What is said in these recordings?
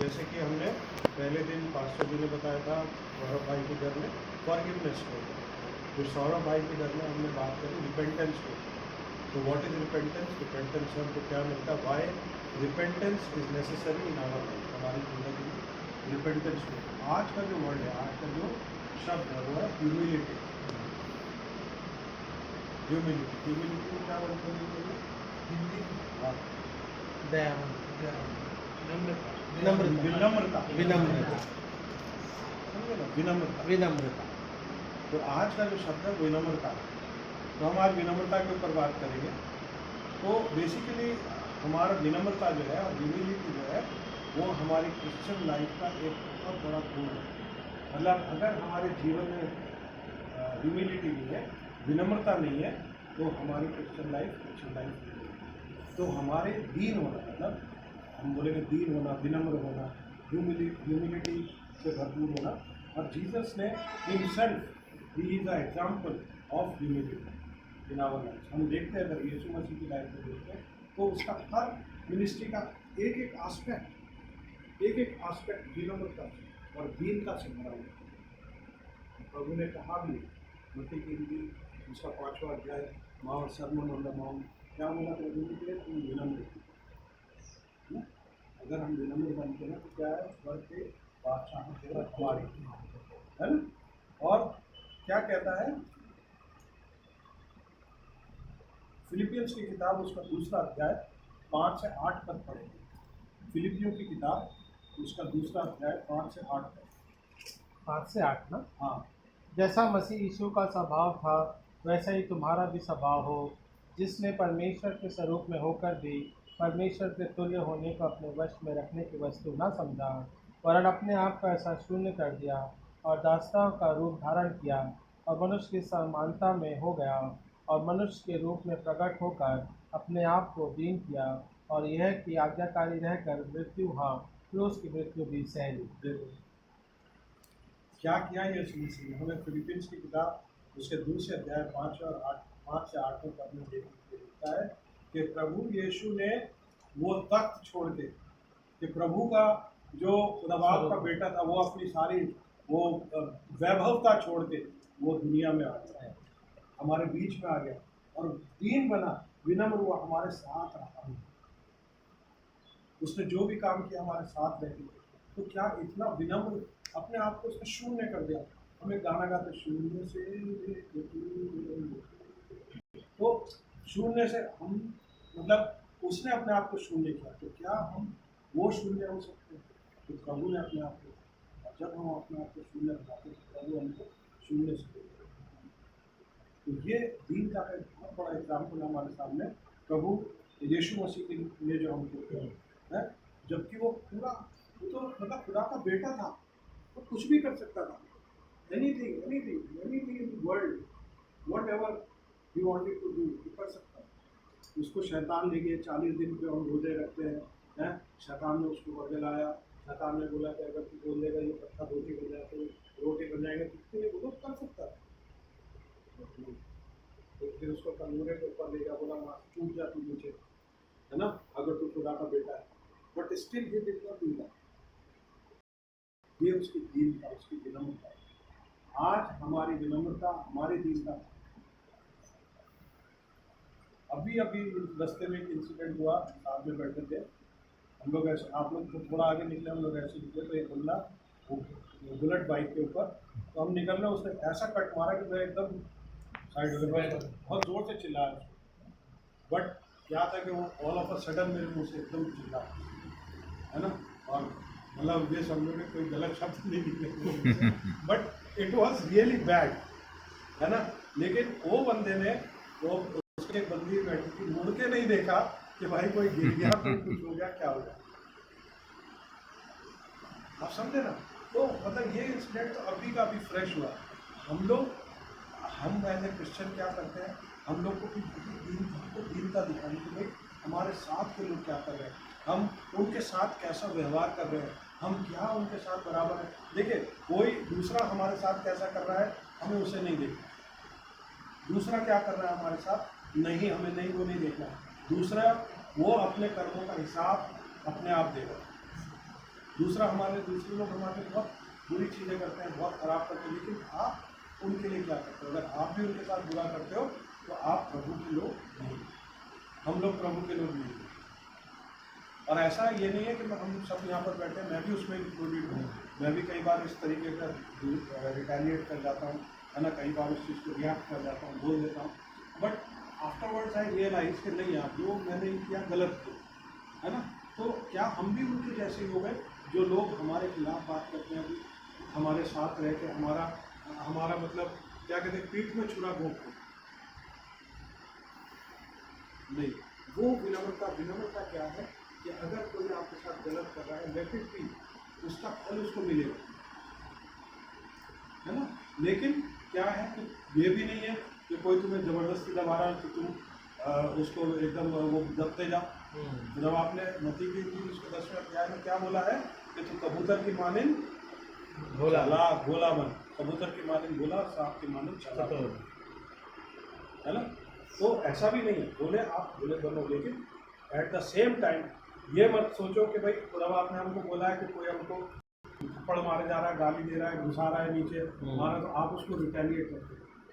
जैसे कि हमने पहले दिन पास्टर जी ने बताया था सौरभ भाई के घर में फॉरगिवनेस को, फिर सौरभ भाई के घर में हमने बात करी रिपेंटेंस को। तो व्हाट इज रिपेंटेंस? रिपेंटेंस से हमको क्या मिलता है? Why repentance is necessary in our life, हमारी जिंदगी में रिपेंटेंस को। आज का जो वर्ड है, आज का जो शब्द है वो है ह्यूमिलिटी। ह्यूमिलिटी, ह्यूमिलिटी को क्या बोलते हैं? हिंदी विनम्रता, विनम्रता, समझे ना, विनम्रता। विनम्रता। तो आज का जो शब्द है विनम्रता, तो हम आज विनम्रता के ऊपर बात करेंगे। तो बेसिकली हमारा विनम्रता जो है और ह्यूमिलिटी जो है वो हमारी क्रिश्चियन लाइफ का एक बहुत बड़ा गुण है। मतलब अगर हमारे जीवन में ह्यूमिलिटी नहीं है, विनम्रता नहीं है, तो हमारी क्रिश्चियन लाइफ नहीं है। तो हमारे दीन होना, मतलब हम बोलेंगे दीन होना, विनम्र होना, ह्यूमिलिटी से भरपूर होना। और जीसस ने हिमसेल्फ ही is a example of humility in our life. हम देखते हैं अगर यीशु मसीह की लाइफ में देखते हैं तो उसका हर मिनिस्ट्री का एक एक आस्पेक्ट विनम्रता और दीनता से भरा हुआ है। प्रभु ने कहा भी मत्ती की इंजील उसका 5वां अध्याय mount sermon on the mount, क्या बोला प्रभु ने कि तुम विनम्र हो। अगर हम विनम्र बनते हैं तो क्या है, स्वर्ग के बादशाह तेरा हमारे, है ना। और क्या कहता है फिलिपियंस की किताब उसका 2रा अध्याय 5 से 8 तक पढ़ेंगे। फिलिपियों की किताब उसका 2रा अध्याय 5 से 8 तक। 5 से 8 ना। हाँ, जैसा मसीह यीशु का स्वभाव था वैसा ही तुम्हारा भी स्वभाव हो, जिसने परमेश्वर के स्वरूप में होकर भी परमेश्वर के तुल्य होने को अपने वश में रखने की वस्तु न समझा, वरन अपने आप का ऐसा शून्य कर दिया और दासता का रूप धारण किया और मनुष्य की समानता में हो गया और मनुष्य के रूप में प्रकट होकर अपने आप को दीन किया और यह कि आज्ञाकारी रहकर मृत्यु, हाँ क्रूस की मृत्यु भी सह ली। देखो क्या किया यीशु मसीह ने। हमें फिलिपियंस की किताब उसके 2 अध्याय 5 से 8 तक पढ़ने देखता है कि प्रभु यीशु ने वो तख्त छोड़ के, कि प्रभु का जो खुदाबाप का बेटा था वो अपनी सारी वो वैभवता छोड़ के वो दुनिया में आ गया, हमारे बीच में आ गया और दीन बना, विनम्र हुआ, हमारे साथ रहा। उसने जो भी काम किया हमारे साथ रह के। तो क्या इतना विनम्र, अपने आप को उसने शून्य कर दिया। हमें गाना गाते शून्य से, तो शून्य से हम, मतलब उसने अपने आप को शून्य किया, तो क्या हम वो शून्य हो सकते हैं? तो प्रभु ने अपने आप को, जब हम अपने आप को शून्य बनाते हैं तो प्रभु हमको शून्य से। तो ये दीन का एक बहुत बड़ा एग्जाम्पल हमारे सामने प्रभु यीशु मसीह के लिए जो हमको है, जबकि वो पूरा, वो तो मतलब खुदा का बेटा था, वो कुछ भी कर सकता था। Anything in world, whatever he wanted to do, कर सकता है। उसको शैतान ले गए, 40 दिन पे हम रोजे रखते हैं, शैतान ने उसको बरगलाया। शैतान ने बोला कि अगर तू बोल देगा ये पत्थर रोटी बन जाए तो रोटी बन जाएगा, कितने लिए बोलो कर सकता है। तो फिर उसको तंदूरे के ऊपर ले गया, बोला वहाँ टूट जा तू नीचे, है ना, अगर तू खुदा का बेटा है। But still he did not do that. ये उसकी दीनता, उसकी विनम्रता। आज हमारी विनम्रता, हमारी दीनता। अभी रास्ते में एक इंसिडेंट हुआ, साथ में बैठे थे हम लोग, ऐसे आप लोग तो थोड़ा आगे निकले, हम लोग ऐसे निकले तो एक बंदा वो बुलेट बाइक के ऊपर, तो हम निकल रहे, उसने ऐसा कट मारा कि मैं एकदम साइड हो गया, बहुत जोर से चिल्लाया। बट क्या था कि वो ऑल ऑफ अ सडन मेरे मुँह से एकदम चिल्ला, है ना, और मतलब ये समझो कि कोई गलत शब्द नहीं निकले, but it was really bad, है ना। लेकिन वो बंदे ने, वो उसके बंदी बैठी थी, मुड़ के नहीं देखा कि भाई कोई गिर गया, कोई कुछ हो गया, क्या हो गया, आप समझे ना। तो मतलब ये इंसिडेंट तो अभी का अभी फ्रेश हुआ। हम एज ए क्रिश्चियन क्या करते हैं, हम लोग को दीनता दिखाने के लिए हमारे साथ के लोग क्या कर रहे हैं, हम उनके साथ कैसा व्यवहार कर रहे हैं, हम क्या उनके साथ बराबर है। देखिए कोई दूसरा हमारे साथ कैसा कर रहा है हमें उसे नहीं देखना, दूसरा क्या कर रहा है हमारे साथ नहीं, हमें नहीं, वो नहीं देखना। दूसरा वो अपने कर्मों का हिसाब अपने आप देगा, दूसरे लोग हमारे बहुत बुरी चीज़ें करते हैं, बहुत ख़राब करते हैं, लेकिन आप उनके लिए क्या करते हो? अगर आप भी उनके साथ बुरा करते हो तो आप प्रभु के लोग नहीं, हम लोग प्रभु के लोग नहीं। और ऐसा ये नहीं है कि हम सब यहाँ पर बैठे हैं, मैं भी उसमें इंक्लूडेड हूँ। मैं भी कई बार इस तरीके का रिटेलिएट कर जाता हूँ, है ना, कई बार उस चीज़ को रिएक्ट कर जाता हूँ, बोल देता हूँ, बट आफ्टरवर्ड्स आई रियलाइज कि नहीं यार, जो मैंने किया गलत किया, है ना। तो क्या हम भी उनके जैसे ही हो गए जो लोग हमारे खिलाफ बात करते हैं, अभी हमारे साथ रह के हमारा मतलब क्या कहते हैं, पीठ में छुरा घोंपते? नहीं। वो विनम्रता क्या है कि अगर कोई आपके साथ गलत कर रहा है, लेट इट बी, उसका फल उसको मिलेगा, है ना। लेकिन क्या है कि ये भी नहीं है कि कोई तुम्हें ज़बरदस्ती दबा रहा है कि तुम उसको एकदम वो दबते जाओ। जब आपने मत्ती की इंजील उसके 10वें अध्याय में क्या बोला है कि तुम कबूतर की मानिन भोला बन, कबूतर की मानिन भोला, सांप की मानिन चालाक, है ना। तो ऐसा भी नहीं है, बोले आप भोले बनो, लेकिन एट द सेम टाइम ये मत सोचो कि भाई जब आपने हमको बोला है कि कोई हमको थप्पड़ मारे जा रहा है, गाली दे रहा है, घुसा रहा है नीचे मारा, तो आप उसको रिटेलिएट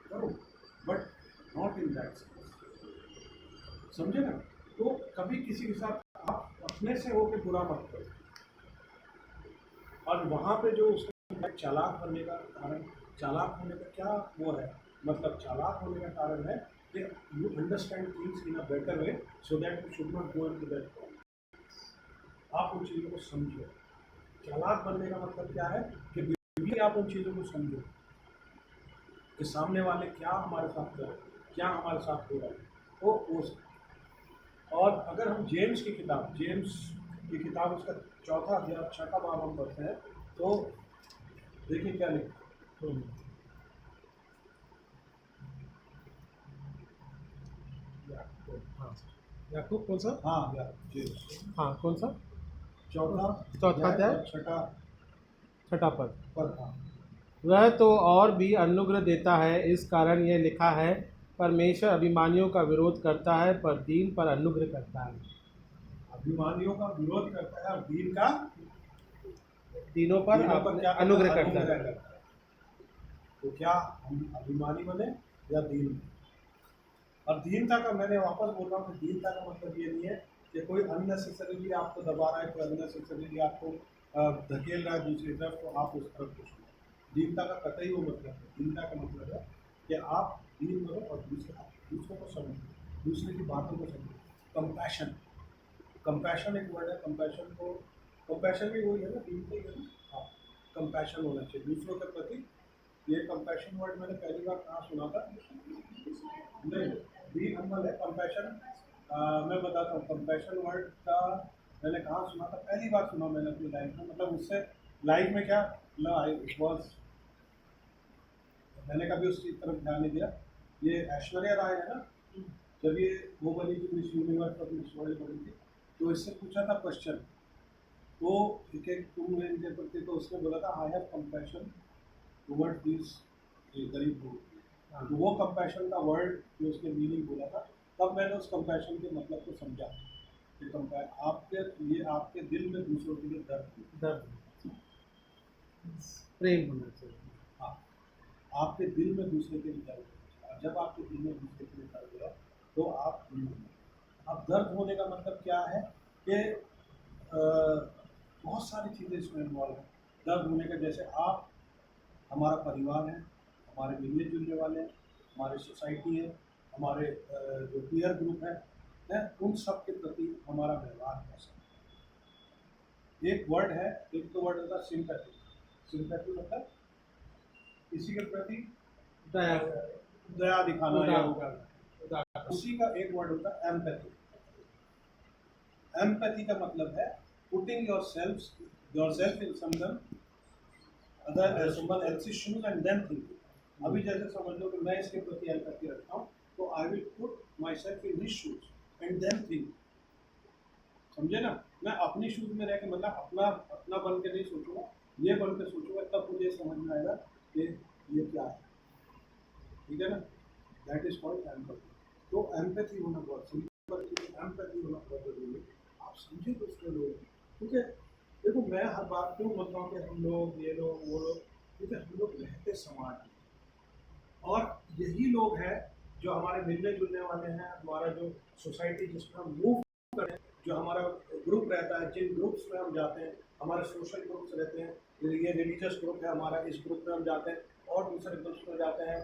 करो, but not in that sense, समझे ना। तो कभी किसी के साथ आप अपने से होकर बुरा मत करो। और वहाँ पे जो उसका चालाक बनने का कारण, चालाक होने का क्या वो है, मतलब चालाक होने का कारण है कि you understand things in a better way so that you should not go into that problem. आप उन चीज़ों को समझो। चालाक बनने का मतलब क्या है कि भी आप उन चीज़ों को समझो कि सामने वाले क्या हमारे साथ कर रहे हैं, क्या हमारे साथ हो रहा है, तो वो। और अगर हम जेम्स की किताब उसका 4था अध्याय 6ठा बाब हम पढ़ते हैं, तो देखिए क्या लिखा है। याकूब कौन सा? हाँ यार, जेम्स हाँ, कौन सा? चौथा अध्याय और छठा पद। हाँ। वह तो और भी अनुग्रह देता है, इस कारण यह लिखा है, परमेश्वर अभिमानियों का विरोध करता है पर दीन पर अनुग्रह करता है। अभिमानियों का विरोध करता है और दीनों पर क्या अनुग्रह करता है। तो क्या हम अभिमानी बने या दीन बने? और दीनता का, मैंने वापस बोल रहा हूँ कि दीनता का मतलब ये नहीं है कि कोई अननेसेसरीली आपको दबा रहा है, कोई अननेसेसरीली आपको धकेल रहा है दूसरी तरफ, तो आप उस तरफ कुछ नहीं। दीनता का कतई वो मतलब है। दीनता का मतलब है कि आप दीन बनो और दूसरों को समझो, दूसरे की बातों को समझो। कंपैशन एक वर्ड है। कंपैशन भी वही है ना, दीनता ही है ना। हाँ, कंपैशन होना चाहिए दूसरों के प्रति। ये कंपैशन वर्ड मैंने पहली बार कहाँ सुना था? नहीं, बी हम्बल है कंपैशन। मैं बताता हूँ कंपैशन वर्ड का मैंने कहाँ सुना था, पहली बार सुना मैंने अपनी लाइफ में। मतलब उससे लाइफ में क्या, इट वॉज, मैंने कभी उस चीज़ तरफ ध्यान नहीं दिया। ये ऐश्वर्या राय है ना, जब ये वो बनी थी मिस यूनिवर्स और मिस वर्ल्ड बनी थी, तो इससे पूछा था क्वेश्चन, तो ठीक है तुम इनके प्रति, तो उसने बोला था I have compassion towards this गरीब लोग। तो वो कंपैशन का वर्ड जो उसने मीनिंग बोला था, तब मैंने उस कंपैशन के मतलब को समझा कि आपके दिल में दूसरों के लिए दर्द प्रेम होना चाहिए। हाँ, आपके दिल में दूसरे के लिए दर्द होना चाहिए। और जब आपके दिल में दूसरे के लिए दर्द हो तो आप दिल में। अब दर्द होने का मतलब क्या है कि बहुत सारी चीज़ें इसमें इन्वॉल्व हैं। दर्द होने का, जैसे आप, हमारा परिवार है, हमारे मिलने जुलने वाले हैं, हमारी सोसाइटी है, हमारे जो पीयर ग्रुप है, उन सब के प्रति हमारा व्यवहार कैसा है। एक वर्ड है, एक तो वर्ड होता है सिंपैथी। सिंपैथी मतलब किसी के प्रति दया दिखाना, या उसी का एक वर्ड होता है एम्पैथी। एम्पैथी का मतलब है putting yourself in someone else's shoes and then thinking। अभी जैसे समझ लो कि मैं इसके प्रति एम्पैथी रखता हूँ, तो I will put myself in his shoes and then think. समझे ना, मैं अपनी शूज में रह के, मतलब अपना बन के नहीं सोचूंगा, ये बन के सोचूंगा, तब मुझे समझ में आएगा कि ये क्या है। ठीक है ना, दैट इज कॉल्ड एम्पैथी। तो एम्पैथी होना बहुत एम्पैथी होना बहुत जरूरी है। आप समझे दूसरे लोग, क्योंकि देखो मैं मैं हर बात क्यों बोलता हूँ कि हम लोग, ये लोग, वो लोग, क्योंकि हम लोग रहते समाज में, और यही लोग हैं जो हमारे मिलने जुलने वाले हैं, हमारा जो सोसाइटी जिसमें हम मूव करें, जो हमारा ग्रुप रहता है, जिन ग्रुप्स में हम जाते हैं, हमारे सोशल ग्रुप्स रहते हैं, ये रिलीजियस ग्रुप है हमारा, इस ग्रुप में हम जाते हैं और दूसरे ग्रुप्स में जाते हैं,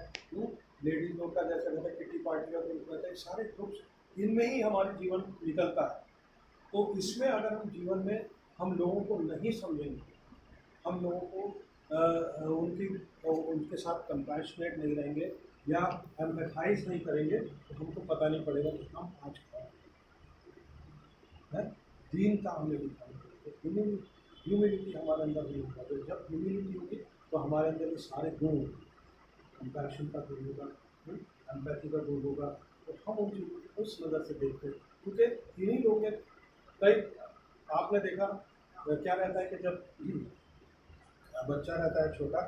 लेडीज लोग का जैसे रहता है किटी पार्टी का ग्रुप रहता है, सारे ग्रुप्स इनमें ही हमारा जीवन निकलता है। तो इसमें अगर हम जीवन में हम लोगों को नहीं समझेंगे, हम लोगों को उनके साथ कंपैशनेट नहीं रहेंगे या एम्पैथाइज नहीं करेंगे, तो हमको पता नहीं पड़ेगा कि हम आज क्या है। दीन का हमने दिखाई, तो ह्यूमिलिटी हमारे अंदर नहीं होगा। तो जब ह्यूमिलिटी होगी तो हमारे अंदर ये सारे गुण होंगे, कंपैशन का गुण होगा, एम्पैथी का गुण होगा, तो हम उन चीज़ों को उस नज़र से देखते हैं। क्योंकि इन्हीं लोगों के कई, आपने देखा क्या रहता है कि जब बच्चा रहता है छोटा,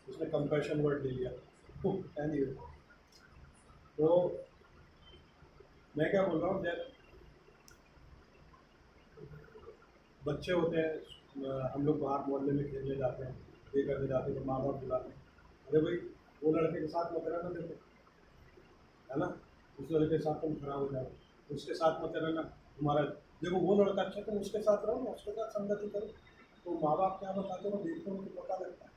उसने कंपैशन वर्ड ले लिया, एनीवे, तो मैं क्या बोल रहा हूँ, जब बच्चे होते हैं, हम लोग बाहर मोहल्ले में खेलने जाते हैं, ये करने जाते हैं, तो माँ बाप बुलाते हैं, अरे भाई वो लड़के के साथ मत रहना, देखो है ना, उस लड़के के साथ तुम खराब हो जाओ, उसके साथ मत रहना, तुम्हारा देखो वो लड़का अच्छा, तुम उसके साथ रहो ना, उसके साथ संगति करो। तो माँ बाप क्या बताते हो, देखते हो, उनको पता लगता है,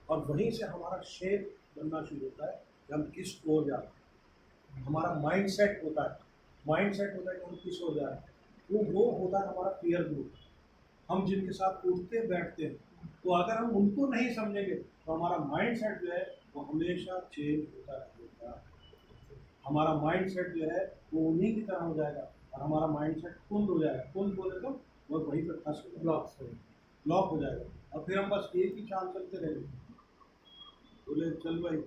और वहीं से हमारा शेप बनना शुरू होता है कि हम किस ओर जा रहे हैं। हमारा माइंड सेट होता है, माइंड सेट होता है कि हम किस ओर जा रहे हैं। तो वो होता है हमारा पीयर ग्रुप, हम जिनके साथ उठते बैठते हैं। तो अगर हम उनको नहीं समझेंगे तो हमारा माइंड सेट जो है वो हमेशा चेंज होता रहेगा। हमारा माइंड सेट जो है वो उन्हीं की तरह हो जाएगा, और हमारा माइंड सेट कुंद हो जाएगा। कुंद बोले तो वो वहीं पर फंस ब्लॉक हो जाएगा, और फिर हम बस एक ही चाल चलते रहेंगे। बोले चल भाई,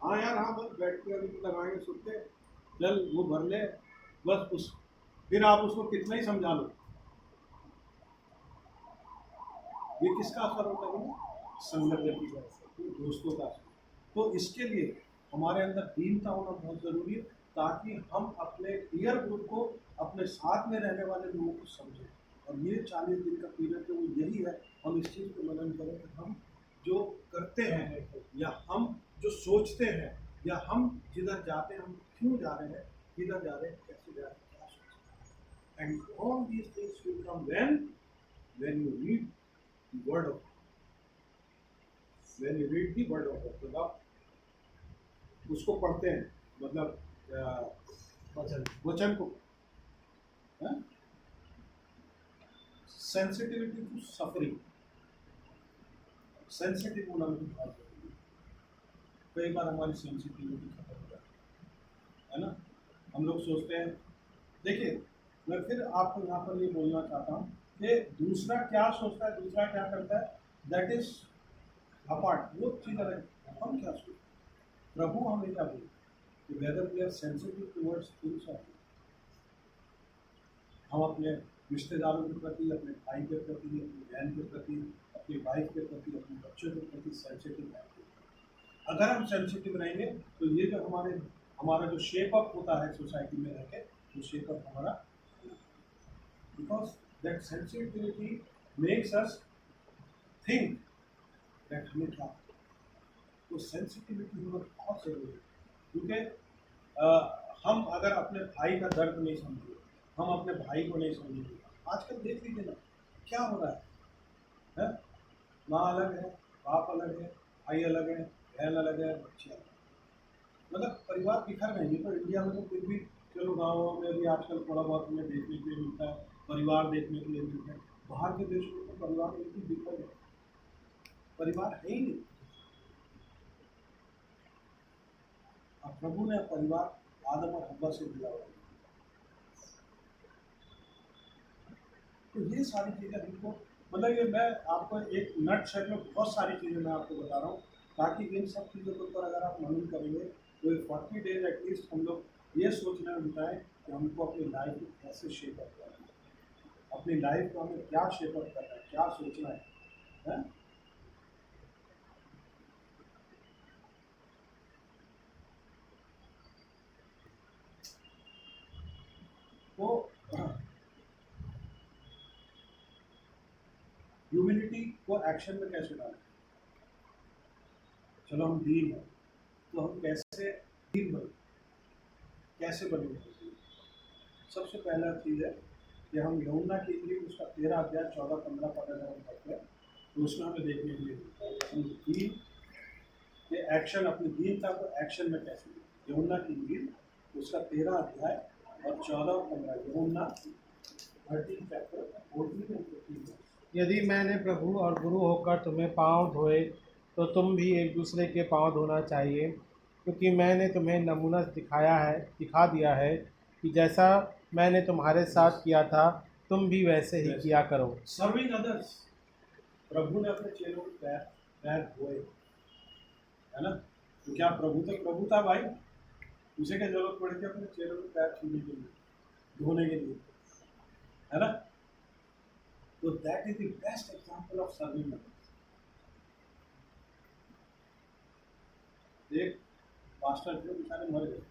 हाँ यार, हाँ बस बैठ के अभी लगाएंगे सुनते, चल वो भर ले, बस उस, फिर आप उसको कितना ही समझा लो, ये किसका असर होता है, संगत व्यक्ति का असर, दोस्तों का असर। तो इसके लिए हमारे अंदर दीनता होना बहुत ज़रूरी है, ताकि हम अपने पीयर ग्रुप को, अपने साथ में रहने वाले लोगों को समझें। और ये 40 दिन का पीरियड जो यही है, हम इस चीज़ को मनन करें कि हम जो करते हैं या हम जो सोचते हैं या हम जिधर जाते हैं, हम क्यों जा रहे हैं, किधर जा रहे हैं, कैसे जा रहे हैं, क्या सोच रहे हैं। And all these things will come when you read the word of when you read the word of God, जब आप उसको पढ़ते हैं, मतलब वचन को, सेंसिटिविटी टू सफरिंग, सेंसिटिव होना भी बहुत जरूरी है। कई बार हमारी सेंसिटिविटी खत्म हो जाती है ना, हम लोग सोचते हैं। देखिए, मैं फिर आपको यहाँ पर ये बोलना चाहता हूँ कि दूसरा क्या सोचता है, दूसरा क्या करता है, दैट इज अपार्ट, वो चीज़ अलग है। हम क्या सोचते हैं, प्रभु हमें क्या बोलते हैं कि whether we are sensitive towards things of, हम अपने रिश्तेदारों के प्रति, अपने भाई के प्रति, अपनी बहन के प्रति, अपनी वाइफ के प्रति, अपने बच्चों के प्रति सेंसिटिव रहेंगे। अगर हम सेंसिटिव रहेंगे तो ये जो हमारा जो शेप अप होता है सोसाइटी में रह के, वो शेप अप हमारा, because that sensitivity makes us think that हमें क्या, तो सेंसिटिविटी होना बहुत ज़रूरी है। क्योंकि हम अगर अपने भाई का दर्द नहीं समझेंगे, हम अपने भाई को नहीं समझेंगे, आजकल देख लीजिए ना क्या हो रहा है? माँ अलग है, बाप अलग है, भाई अलग है, बहन अलग है, बच्चे अलग है, मतलब परिवार बिखर गए। ये तो इंडिया में तो फिर भी चलो, गाँव में भी आजकल थोड़ा बहुत हमें देखने के लिए मिलता है, परिवार देखने के लिए मिलता है। बाहर के देशों में तो परिवार बिल्कुल बिखर गए, परिवार है ही नहीं। अब प्रभु ने परिवार आदम और हव्वा से दिया हुआ है। तो ये सारी चीज़ें हमको, मतलब ये मैं आपको एक नट शेप में बहुत सारी चीज़ें मैं आपको बता रहा हूँ, ताकि इन सब चीज़ों के ऊपर अगर आप मनन करेंगे तो ये 40 डेज एटलीस्ट हम लोग ये सोचने में बिताएं कि हमको अपनी लाइफ को कैसे शेप अप करना है, अपनी लाइफ को हमें क्या शेप अप करना है, क्या सोचना है? तो ह्यूमिलिटी को एक्शन में कैसे डालें? चलो हम दीन हैं, तो हम कैसे दीन बने, कैसे बनेंगे? सबसे पहला चीज़ है कि हम यूहन्ना की इंजील उसका 13 अध्याय 14-15 पद अगर हम पढ़ते हैं तो उसमें हमें देखने के लिए मिलता है हम दीन के एक्शन, अपनी दीनता को एक्शन में कैसे लें। यूहन्ना की इंजील उसका 13 अध्याय और 14 और 15, यूहन्ना 13 चैप्टर 14 and 15। यदि मैंने प्रभु और गुरु होकर तुम्हें पाँव धोए तो तुम भी एक दूसरे के पाँव धोना चाहिए, क्योंकि मैंने तुम्हें नमूना दिखा दिया है कि जैसा मैंने तुम्हारे साथ किया था तुम भी वैसे ही किया करो। सर्विंग अदर्स, प्रभु ने अपने चेलों के पैर पैर धोए, है ना? तो क्या प्रभु था भाई, उसे क्या जरूरत पड़ी थी अपने चेलों के पैर छूने के लिए, धोने के लिए, है ना? तो that is the best example of serving others. एक पास्टर थे, बेचारे मर गए,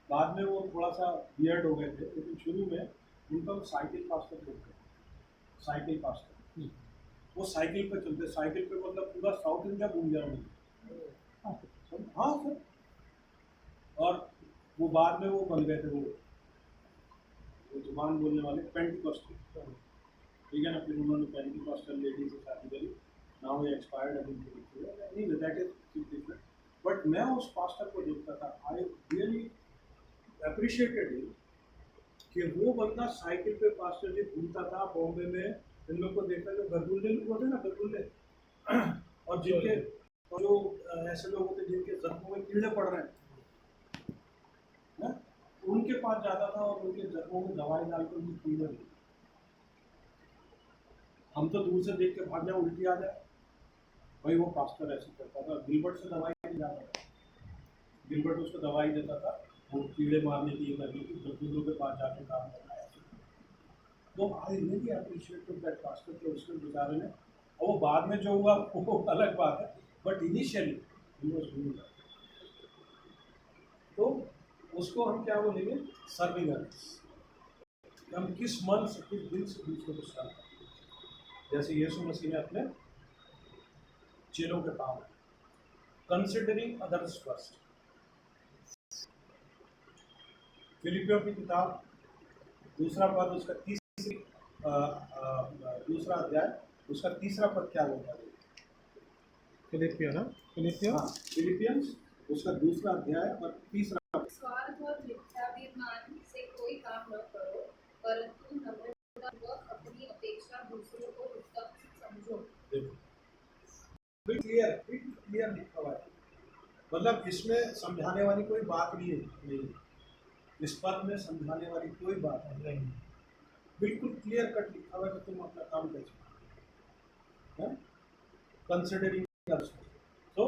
बाद में वो थोड़ा सा बियर्ड हो गए थे, लेकिन शुरू में उनका वो साइकिल पास्टर बोलते थे, साइकिल पास्टर। वो साइकिल पे चलते, साइकिल पे मतलब पूरा साउथ इंडिया घूम गया उन्होंने। हाँ सर। और वो बाद में वो बन गए थे, वो जुबान बोलने वाले पेंटिकॉस्टल, ठीक है ना? फिर उन्होंने पेंटिकॉस्टल लेडी से शादी करी, नाउ ये एक्सपायर्ड अभी नहीं, दैट इज डिफरेंट। बट मैं उस पास्टर को देखता था, आई रियली अप्रिशिएटेड हिम कि वो बंदा साइकिल पे पास्टर जी घूमता था बॉम्बे में। इन लोग को देखता जो गरगुल्ले लोग होते ना, गरगुल्ले, और जिनके जो ऐसे लोग होते जिनके जख्मों में कीड़े पड़ रहे हैं ना, उनके पास जाता था और उनके जख्मों में दवाई डालकर उनकी कीड़े होती। हम तो दूर से देख के भाग जाए, उल्टी आ जाए, भाई वो पास्टर ऐसे करता था। गिलबर्ट से दवाई नहीं जाता था, गिलबर्ट उसको दवाई देता था वो कीड़े मारने की, करने की, गरगुल्लों के पास जाके काम करना है। तो I really appreciate that pastor के उसके बेचारे ने, और वो बाद में जो हुआ वो अलग बात है, बट इनिशियली तो उसको हम क्या बोलेंगे? Serving others. हम किस मन से, किस दिल से दूसरों को सर्व करते हैं, जैसे यीशु मसीह ने अपने चेलों के काम, कंसिडरिंग अदर्स फर्स्ट। फिलिपियों की किताब दूसरा पद उसका दूसरा अध्याय उसका तीसरा पद क्या बोलता है? फिलिपियंस उसका दूसरा अध्याय और तीसरा। स्वार्थ और मिथ्याभिमान से कोई काम न करो, परंतु नम्रतापूर्वक अपनी अपेक्षा दूसरों को उत्तम समझो। देखो क्लियर लिखा हुआ है, मतलब इसमें समझाने वाली कोई बात नहीं, इस पद में समझाने वाली कोई बात नहीं, बिल्कुल क्लियर कट लिखा हुआ है कि तुम अपना काम कैसे हैं, considering others. So,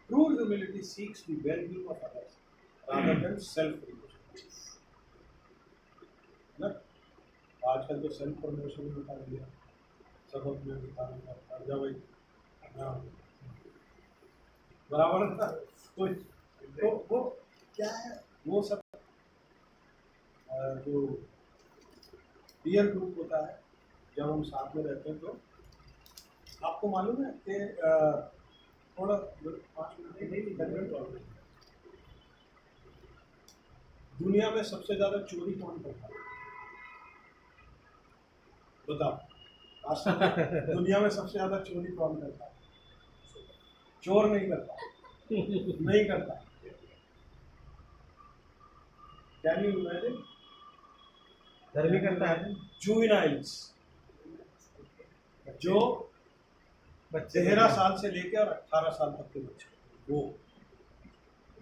true humility seeks the well-being of others rather than self-promotion. ना, आजकल तो सेल्फ प्रमोशन में निकाल दिया, सब अपने दिखाने का जा भाई, बराबर ना। तो वो क्या है, वो सब जो पीयर ग्रुप होता है, जब हम साथ में रहते हैं, तो आपको मालूम है कि थोड़ा 5 मिनट दुनिया में सबसे ज्यादा चोरी कौन करता है? बताओ, दुनिया में सबसे ज्यादा चोरी कौन करता है? चोर नहीं करता, नहीं करता। Can you imagine? धर्मी करता है जुवेनाइल्स, जो 13 साल से लेकर 18 साल तक के बच्चे, वो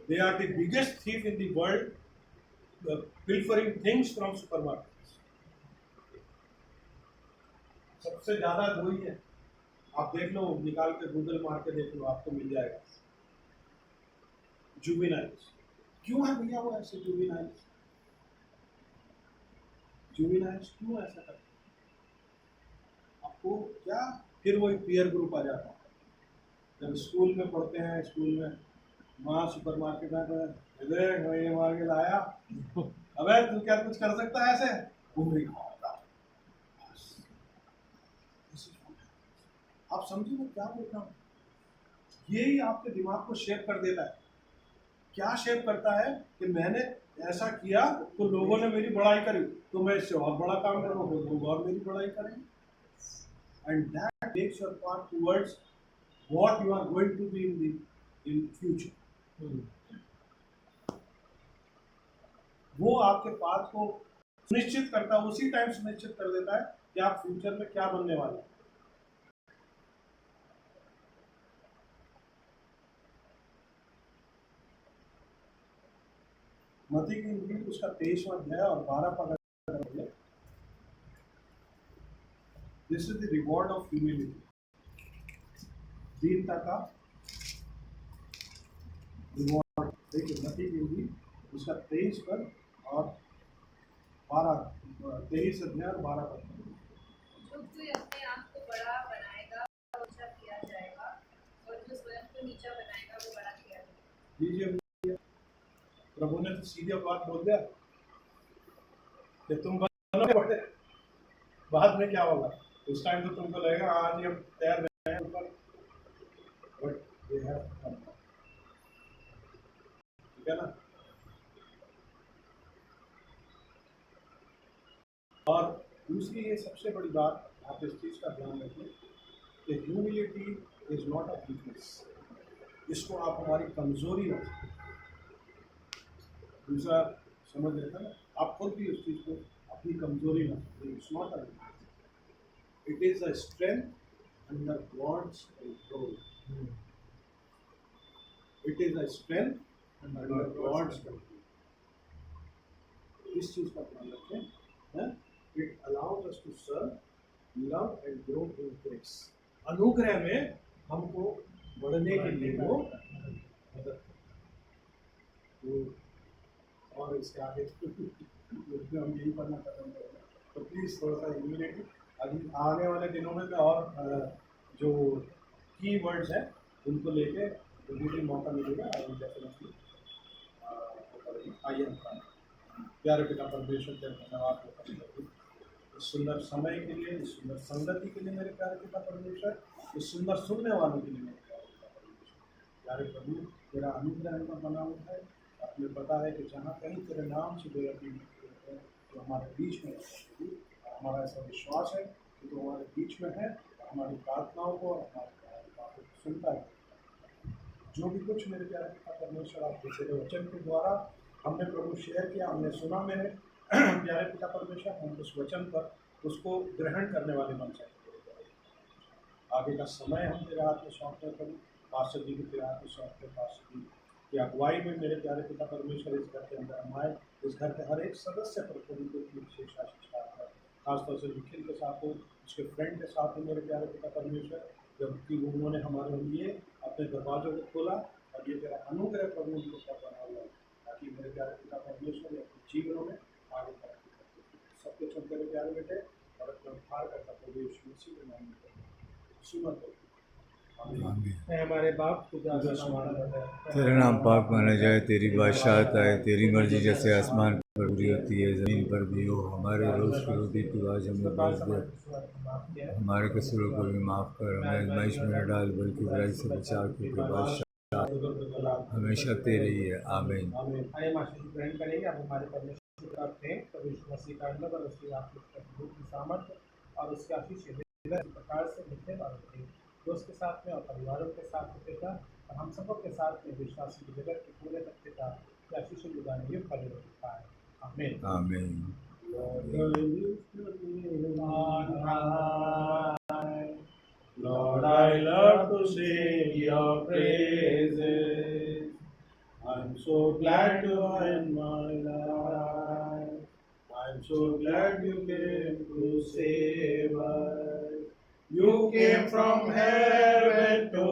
they are the biggest thief in the world, pilfering things from supermarkets. सबसे ज्यादा वही है, आप देख लो, निकाल के गूगल मार के देख लो, आपको मिल जाएगा। जुवेनाइल्स क्यों है भैया वो ऐसे? जुवेनाइल्स क्यों ऐसा करते हैं? आपको क्या? फिर वही पीयर ग्रुप आ जाता है, जब स्कूल में पढ़ते हैं, स्कूल में वहाँ सुपरमार्केट में ये मार के लाया, अबे तू क्या कुछ कर सकता है ऐसे? घूम रही आप समझिए मैं क्या बोल रहा हूँ। यही आपके दिमाग को शेप कर देता है। क्या शेप करता है कि मैंने ऐसा किया तो लोगों ने मेरी बड़ाई करी, तो मैं इससे और बड़ा काम करूँ तो लोग और मेरी बड़ाई करेंगे। And that makes your path towards what you are going to be in future. वो आपके पाथ को सुनिश्चित करता है, उसी टाइम सुनिश्चित कर देता है कि आप फ्यूचर में क्या बनने वाले हैं। मती की इंजील उसका 23वां अध्याय और 12 पद। This is the reward of humility. दीनता का रिवॉर्ड। देखिए मती की इंजील उसका 23 पद और 23 अध्याय और 12 पद। जो कोई अपने आप को बड़ा बनाएगा वो ऊंचा किया जाएगा, और जो स्वयं को नीचा बनाएगा वो बड़ा किया जाएगा। लीजिए प्रभु ने तो सीधे बात बोल दिया कि तुम बनोगे बड़े। बाद में क्या होगा? उस टाइम तो तुमको लगेगा आज ये तैर रहे हैं ऊपर, बट ये है ठीक है ना। और दूसरी ये सबसे बड़ी बात आप इस चीज़ का ध्यान रखें कि humility is not a weakness. इसको आप हमारी कमजोरी ना दूसरा समझ लेता ना, आप खुद भी उस चीज़ को अपनी कमजोरी ना, it's not a weakness, it is a strength under God's control. It is a strength under God's control. इस चीज़ का ध्यान रखें। It allows us to serve, love and grow in grace. अनुग्रह में हमको बढ़ने के लिए वो मदद करता है। और इसके आगे हम यही पढ़ना खत्म करेंगे, तो प्लीज़ थोड़ा सा ह्यूमिलिटी अभी आने वाले दिनों में मैं और जो की वर्ड्स हैं उनको लेके जो भी मौका मिलेगा आई विल डेफिनेटली आइए हम प्यारे पिता परमेश्वर के धन्यवाद करते हैं इस सुंदर समय के लिए, इस सुंदर संगति के लिए मेरे प्यारे पिता परमेश्वर, इस सुंदर सुनने वालों के लिए मेरे प्यारे पिता परमेश्वर। प्यारे प्रभु तेरा अनुग्रह में बना हुआ है। हमें पता है कि जहाँ कहीं तेरे नाम से दो या तीन तो हमारे बीच में है। हमारा ऐसा विश्वास है कि तो हमारे बीच में है, हमारी प्रार्थनाओं को और हमारी बातों को सुनता है। जो भी कुछ मेरे प्यारे पिता परमेश्वर आपके तेरे वचन के द्वारा हमने प्रभु शेयर किया, हमने सुना मेरे प्यारे पिता परमेश्वर, हम उस वचन पर उसको ग्रहण करने वाले बन सकते। आगे का समय हम तेरे हाथ में सौंपते हैं प्रभु। पास्टर जी को तेरे हाथ में सौंपते हैं। पास्टर जी की अगुवाई में मेरे प्यारे पिता परमेश्वर इस घर के अंदर हम आए, इस घर के हर एक सदस्य पर प्रभु को अपनी विशेष आशीष प्राप्त है। खासतौर से निखिल के साथ हो, उसके फ्रेंड के साथ हो मेरे प्यारे पिता परमेश्वर, जबकि उन्होंने हमारे लिए अपने दरवाजों को खोला और ये तेरा अनुग्रह प्रभु उनको सब बना हुआ है, ताकि मेरे प्यारे पिता परमेश्वर अपने जीवनों में आगे तरक्की करते सब कुछ हम तेरे प्यारे बेटे और अपना उद्धार करता प्रभु यीशु मसीह के नाम में सुमत हो। हमारे बाप तेरा नाम पाक माना जाए, तेरी बादशाहत आए, तेरी मर्जी जैसे आसमान पर पूरी होती है ज़मीन पर भी हो। हमारे रोज़ की रोटी तू आज हमें दे दे, हमारे कसूरों को भी माफ़ कर, हमें आजमाइश में न डाल बल्कि बुराई से बचा, क्योंकि बादशाह हमेशा तेरे ही है। आमीन। आइए आशीष ग्रहण करेंगे। अब हमारे परमेश्वर का प्रेम, प्रभु यीशु मसीह का अनुग्रह और उसकी आत्मिक सामर्थ्य और उसकी आशीष प्रकार से मिलते और दोस्त के साथ में और परिवारों के साथ में पिता और हम सबों के साथ में विश्वासी जगत के पूरे तक पिता की आशीष जुगाने युग खड़े होता है। आमीन। आमीन। Lord, I love to sing your praises. I'm so glad you are in my life. I'm so glad you came to save us. You came from heaven to